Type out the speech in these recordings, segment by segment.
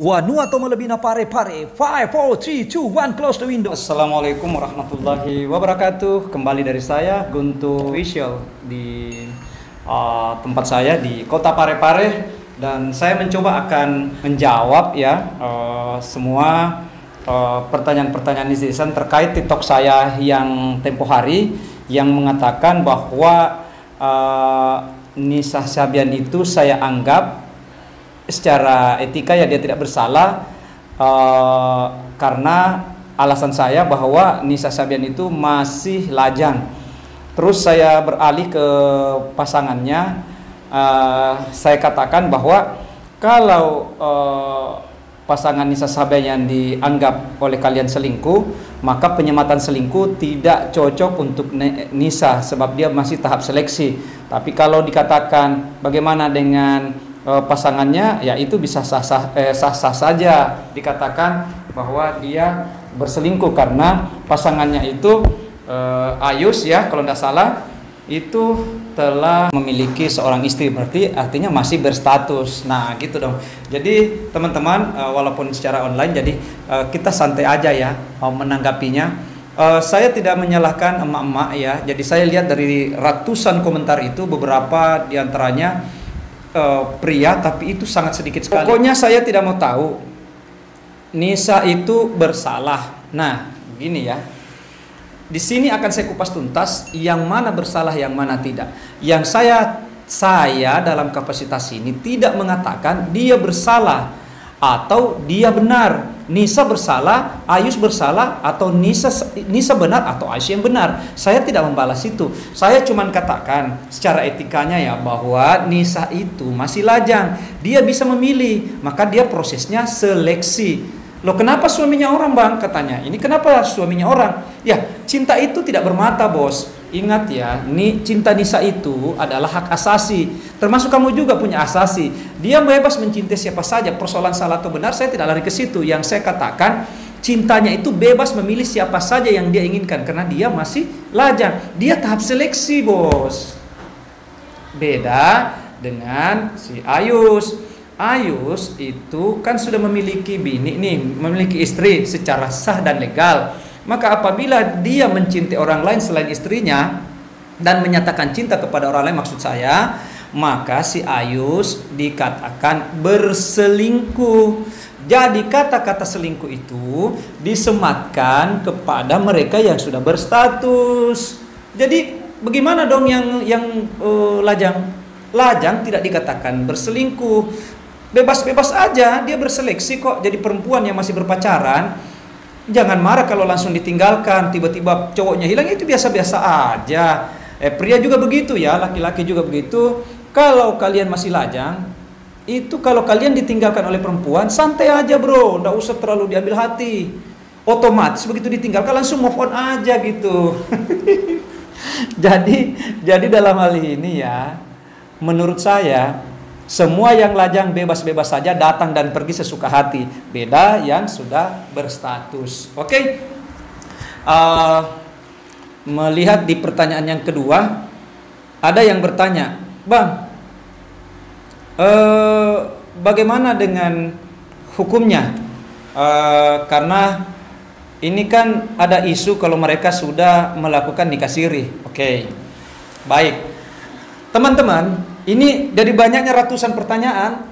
Vanuatu melebina pare-pare. 5, 4, 3, 2, 1, close the window. Assalamualaikum warahmatullahi wabarakatuh. Kembali dari saya Guntur Official di tempat saya di Kota Parepare, dan saya mencoba akan menjawab semua pertanyaan-pertanyaan netizen terkait TikTok saya yang tempo hari yang mengatakan bahwa Nisa Sabian itu saya anggap secara etika dia tidak bersalah, karena alasan saya bahwa Nisa Sabian itu masih lajang. Terus saya beralih ke pasangannya. Saya katakan bahwa kalau pasangan Nisa Sabian dianggap oleh kalian selingkuh, maka penyematan selingkuh tidak cocok untuk Nisa sebab dia masih tahap seleksi. Tapi kalau dikatakan bagaimana dengan pasangannya, ya itu bisa sah-sah saja dikatakan bahwa dia berselingkuh karena pasangannya itu Ayus kalau tidak salah itu telah memiliki seorang istri, berarti artinya masih berstatus. Nah gitu dong. Jadi teman-teman, walaupun secara online, jadi kita santai aja mau menanggapinya. Saya tidak menyalahkan emak-emak jadi saya lihat dari ratusan komentar itu beberapa diantaranya pria, tapi itu sangat sedikit sekali. Pokoknya saya tidak mau tahu Nisa itu bersalah. Nah, begini di sini akan saya kupas tuntas yang mana bersalah, yang mana tidak. Yang saya dalam kapasitas ini tidak mengatakan dia bersalah atau dia benar. Nisa bersalah, Ayus bersalah, atau Nisa benar atau Ayus yang benar. Saya tidak membalas itu. Saya cuma katakan secara etikanya bahwa Nisa itu masih lajang. Dia bisa memilih, maka dia prosesnya seleksi. Loh, kenapa suaminya orang, Bang? Katanya. Ini kenapa suaminya orang? Ya, cinta itu tidak bermata, Bos. Ingat cinta Nisa itu adalah hak asasi. Termasuk kamu juga punya asasi. Dia bebas mencintai siapa saja. Persoalan salah atau benar saya tidak lari ke situ. Yang saya katakan, cintanya itu bebas memilih siapa saja yang dia inginkan karena dia masih lajang. Dia tahap seleksi, Bos. Beda dengan si Ayus. Ayus itu kan sudah memiliki bini memiliki istri secara sah dan legal. Maka apabila dia mencintai orang lain selain istrinya dan menyatakan cinta kepada orang lain, maksud saya, maka si Ayus dikatakan berselingkuh. Jadi kata-kata selingkuh itu disematkan kepada mereka yang sudah berstatus. Jadi bagaimana dong yang lajang? Lajang tidak dikatakan berselingkuh. Bebas-bebas aja, dia berseleksi kok. Jadi perempuan yang masih berpacaran, jangan marah kalau langsung ditinggalkan, tiba-tiba cowoknya hilang, itu biasa-biasa aja. Pria juga begitu laki-laki juga begitu. Kalau kalian masih lajang, itu kalau kalian ditinggalkan oleh perempuan, santai aja bro, nggak usah terlalu diambil hati. Otomatis begitu ditinggalkan langsung move on aja gitu. Jadi dalam hal ini menurut saya, semua yang lajang bebas-bebas saja datang dan pergi sesuka hati. Beda yang sudah berstatus. Oke. Melihat di pertanyaan yang kedua, ada yang bertanya, Bang, bagaimana dengan hukumnya? Karena ini kan ada isu kalau mereka sudah melakukan nikah siri. Oke. Baik. Teman-teman, ini dari banyaknya ratusan pertanyaan,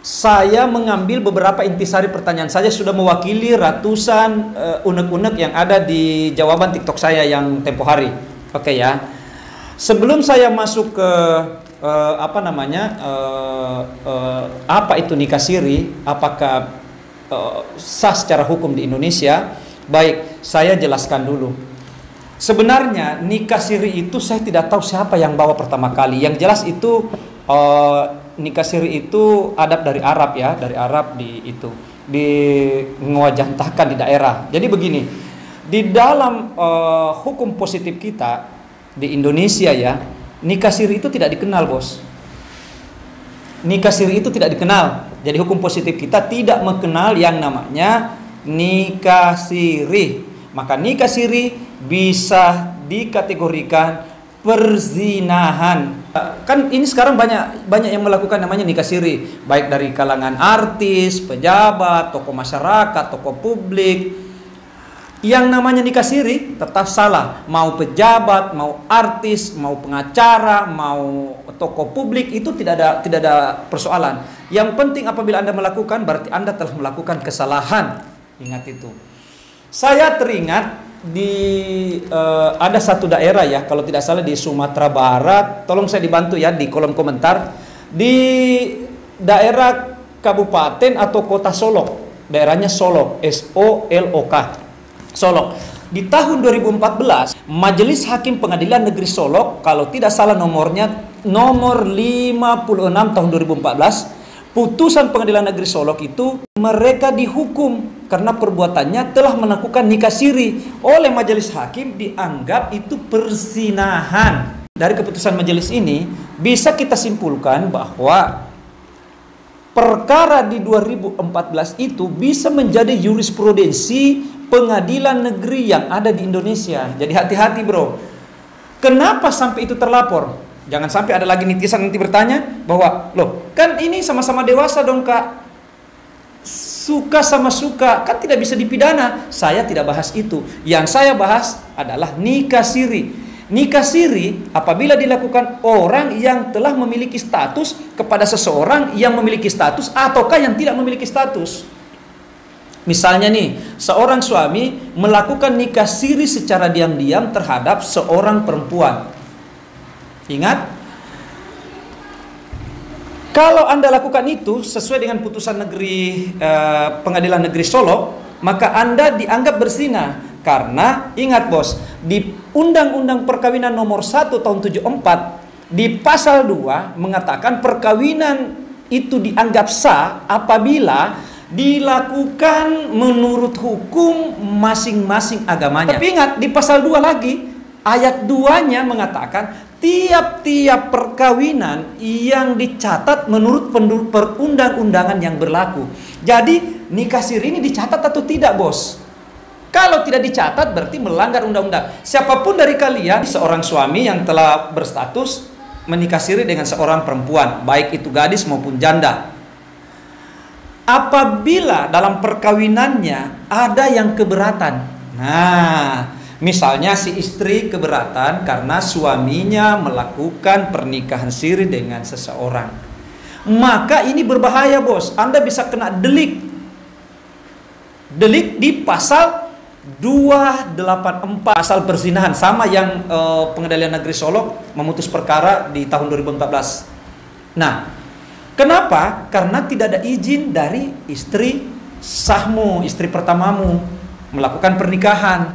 saya mengambil beberapa intisari pertanyaan saja sudah mewakili ratusan unek-unek yang ada di jawaban TikTok saya yang tempo hari. Oke Sebelum saya masuk ke apa itu nikah siri, apakah sah secara hukum di Indonesia? Baik, saya jelaskan dulu. Sebenarnya nikah siri itu saya tidak tahu siapa yang bawa pertama kali. Yang jelas itu nikah siri itu adab dari Arab dari Arab ngewajantahkan di daerah. Jadi begini, di dalam hukum positif kita di Indonesia nikah siri itu tidak dikenal, Bos. Nikah siri itu tidak dikenal. Jadi hukum positif kita tidak mengenal yang namanya nikah siri. Maka nikah siri bisa dikategorikan perzinahan. Kan ini sekarang banyak yang melakukan namanya nikah siri, baik dari kalangan artis, pejabat, tokoh masyarakat, tokoh publik. Yang namanya nikah siri tetap salah. Mau pejabat, mau artis, mau pengacara, mau tokoh publik, itu tidak ada persoalan. Yang penting apabila Anda melakukan, berarti Anda telah melakukan kesalahan. Ingat itu. Saya teringat ada satu daerah ya, kalau tidak salah di Sumatera Barat, tolong saya dibantu ya di kolom komentar, di daerah Kabupaten atau Kota Solok, daerahnya Solok, SOLOK, Solok. Di tahun 2014, Majelis Hakim Pengadilan Negeri Solok, kalau tidak salah nomornya nomor 56 tahun 2014, putusan Pengadilan Negeri Solok itu mereka dihukum karena perbuatannya telah melakukan nikah siri. Oleh majelis hakim dianggap itu perzinahan. Dari keputusan majelis ini bisa kita simpulkan bahwa perkara di 2014 itu bisa menjadi jurisprudensi pengadilan negeri yang ada di Indonesia. Jadi hati-hati bro. Kenapa sampai itu terlapor? Jangan sampai ada lagi netizen nanti bertanya bahwa, loh kan ini sama-sama dewasa dong kak, suka sama suka, kan tidak bisa dipidana. Saya tidak bahas itu. Yang saya bahas adalah nikah siri. Nikah siri apabila dilakukan orang yang telah memiliki status kepada seseorang yang memiliki status ataukah yang tidak memiliki status. Misalnya nih, seorang suami melakukan nikah siri secara diam-diam terhadap seorang perempuan. Ingat, kalau Anda lakukan itu sesuai dengan putusan Pengadilan Negeri Solok, maka Anda dianggap berzina. Karena ingat bos, di Undang-Undang Perkawinan nomor 1 tahun 74 di pasal 2 mengatakan perkawinan itu dianggap sah apabila dilakukan menurut hukum masing-masing agamanya. Tapi ingat, di pasal 2 lagi ayat 2-nya mengatakan tiap-tiap perkawinan yang dicatat menurut perundang-undangan yang berlaku. Jadi nikah siri ini dicatat atau tidak bos? Kalau tidak dicatat berarti melanggar undang-undang. Siapapun dari kalian, seorang suami yang telah berstatus menikah siri dengan seorang perempuan, baik itu gadis maupun janda, apabila dalam perkawinannya ada yang keberatan, misalnya si istri keberatan karena suaminya melakukan pernikahan siri dengan seseorang, maka ini berbahaya bos. Anda bisa kena delik di pasal 284, pasal perzinahan, sama yang Pengadilan Negeri Solok memutus perkara di tahun 2014. Nah, kenapa? Karena tidak ada izin dari istri sahmu, istri pertamamu melakukan pernikahan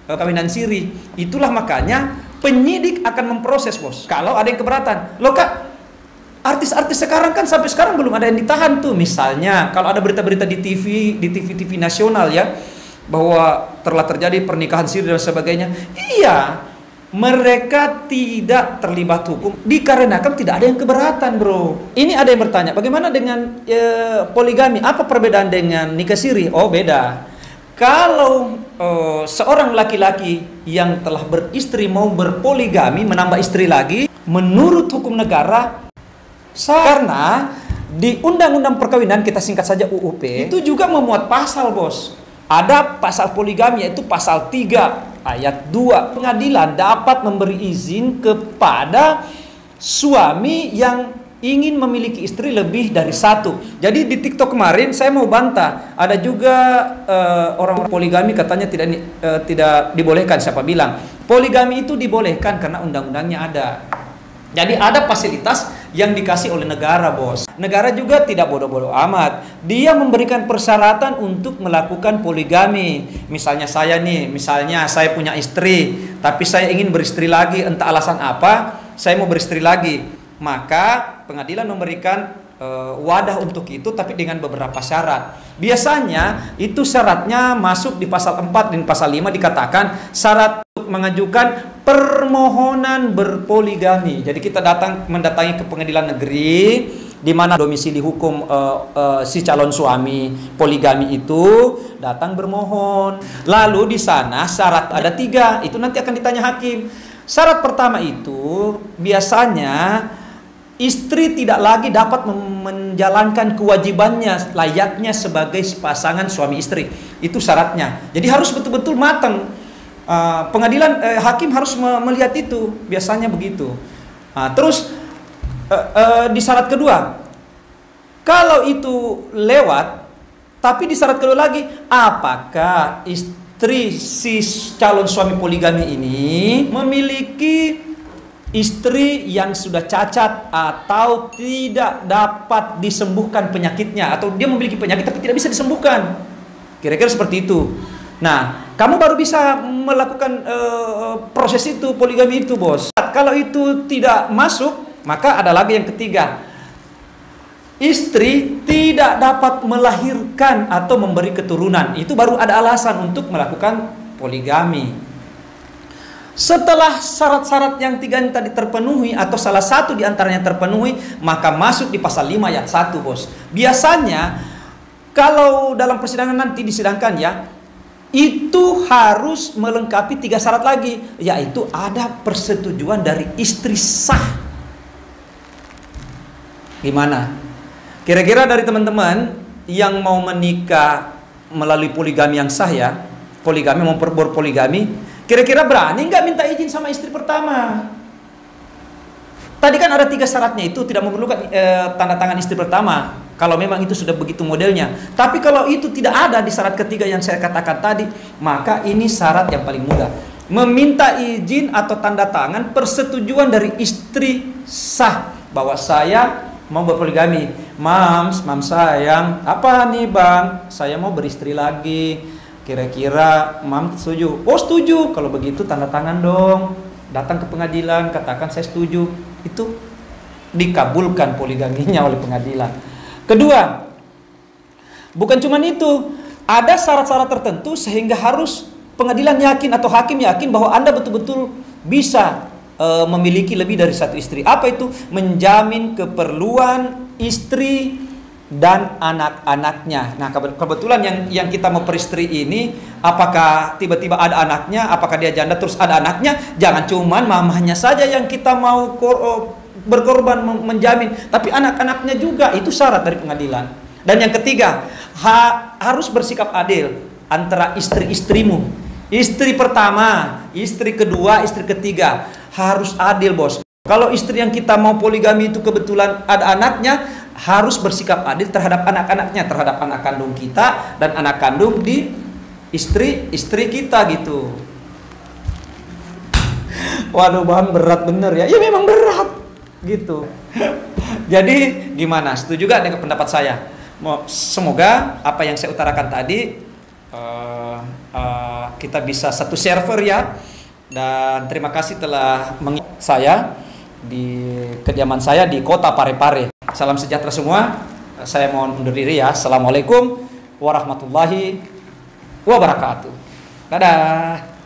kawinan siri. Itulah makanya penyidik akan memproses bos kalau ada yang keberatan. Loh kak, artis-artis sekarang kan sampai sekarang belum ada yang ditahan tuh. Misalnya kalau ada berita-berita di TV nasional ya, bahwa telah terjadi pernikahan siri dan sebagainya, iya, mereka tidak terlibat hukum dikarenakan tidak ada yang keberatan bro. Ini ada yang bertanya, bagaimana dengan poligami? Apa perbedaan dengan nikah siri? Oh beda. Kalau seorang laki-laki yang telah beristri mau berpoligami, menambah istri lagi, menurut hukum negara, karena di Undang-Undang Perkawinan, kita singkat saja UUP, itu juga memuat pasal bos. Ada pasal poligami, yaitu pasal 3 ayat 2. Pengadilan dapat memberi izin kepada suami yang ingin memiliki istri lebih dari satu. Jadi di TikTok kemarin saya mau bantah, ada juga orang poligami katanya tidak dibolehkan. Siapa bilang? Poligami itu dibolehkan karena undang-undangnya ada. Jadi ada fasilitas yang dikasih oleh negara bos. Negara juga tidak bodoh-bodoh amat. Dia memberikan persyaratan untuk melakukan poligami. Misalnya saya punya istri, tapi saya ingin beristri lagi, entah alasan apa, saya mau beristri lagi. Maka pengadilan memberikan wadah untuk itu, tapi dengan beberapa syarat. Biasanya itu syaratnya masuk di pasal 4 dan pasal 5, dikatakan syarat untuk mengajukan permohonan berpoligami. Jadi kita mendatangi ke pengadilan negeri di mana domisili hukum si calon suami poligami itu, datang bermohon. Lalu di sana syarat ada 3, itu nanti akan ditanya hakim. Syarat pertama itu biasanya istri tidak lagi dapat menjalankan kewajibannya layaknya sebagai pasangan suami istri. Itu syaratnya. Jadi harus betul-betul matang. Pengadilan hakim harus melihat itu. Biasanya begitu. Terus di syarat kedua, kalau itu lewat, tapi di syarat kedua lagi, apakah istri si calon suami poligami ini memiliki istri yang sudah cacat atau tidak dapat disembuhkan penyakitnya, atau dia memiliki penyakit tapi tidak bisa disembuhkan, kira-kira seperti itu. Nah, kamu baru bisa melakukan proses itu, poligami itu, bos. Kalau itu tidak masuk, maka ada lagi yang ketiga, istri tidak dapat melahirkan atau memberi keturunan. Itu baru ada alasan untuk melakukan poligami. Setelah syarat-syarat yang tiga ini tadi terpenuhi, atau salah satu di antaranya terpenuhi, maka masuk di pasal 5 ayat 1, bos. Biasanya kalau dalam persidangan nanti disidangkan ya, itu harus melengkapi 3 syarat lagi, yaitu ada persetujuan dari istri sah. Gimana? Kira-kira dari teman-teman yang mau menikah melalui poligami yang sah ya, poligami, mau berpoligami, kira-kira berani nggak minta izin sama istri pertama? Tadi kan ada 3 syaratnya, itu tidak memerlukan tanda tangan istri pertama kalau memang itu sudah begitu modelnya. Tapi kalau itu tidak ada di syarat ketiga yang saya katakan tadi, maka ini syarat yang paling mudah. Meminta izin atau tanda tangan persetujuan dari istri sah bahwa saya mau berpoligami. Mams sayang, apa nih bang? Saya mau beristri lagi. Kira-kira mam setuju? Oh setuju. Kalau begitu tanda tangan dong. Datang ke pengadilan, katakan saya setuju. Itu dikabulkan poligaminya oleh pengadilan. Kedua, bukan cuma itu, ada syarat-syarat tertentu sehingga harus pengadilan yakin atau hakim yakin bahwa Anda betul-betul bisa memiliki lebih dari satu istri. Apa itu? Menjamin keperluan istri dan anak-anaknya. Nah, kebetulan yang kita mau peristri ini, apakah tiba-tiba ada anaknya, apakah dia janda terus ada anaknya? Jangan cuman mamahnya saja yang kita mau berkorban menjamin, tapi anak-anaknya juga. Itu syarat dari pengadilan. Dan yang ketiga, harus bersikap adil antara istri-istrimu. Istri pertama, istri kedua, istri ketiga, harus adil, bos. Kalau istri yang kita mau poligami itu kebetulan ada anaknya, harus bersikap adil terhadap anak-anaknya, terhadap anak kandung kita dan anak kandung di istri kita gitu. Waduh bang, berat bener ya. Ya memang berat gitu. Jadi gimana? Setuju gak dengan pendapat saya? Semoga apa yang saya utarakan tadi kita bisa satu server ya. Dan terima kasih telah mengikuti saya di kediaman saya di kota Parepare. Salam sejahtera semua. Saya mohon undur diri ya. Assalamualaikum warahmatullahi wabarakatuh. Dadah.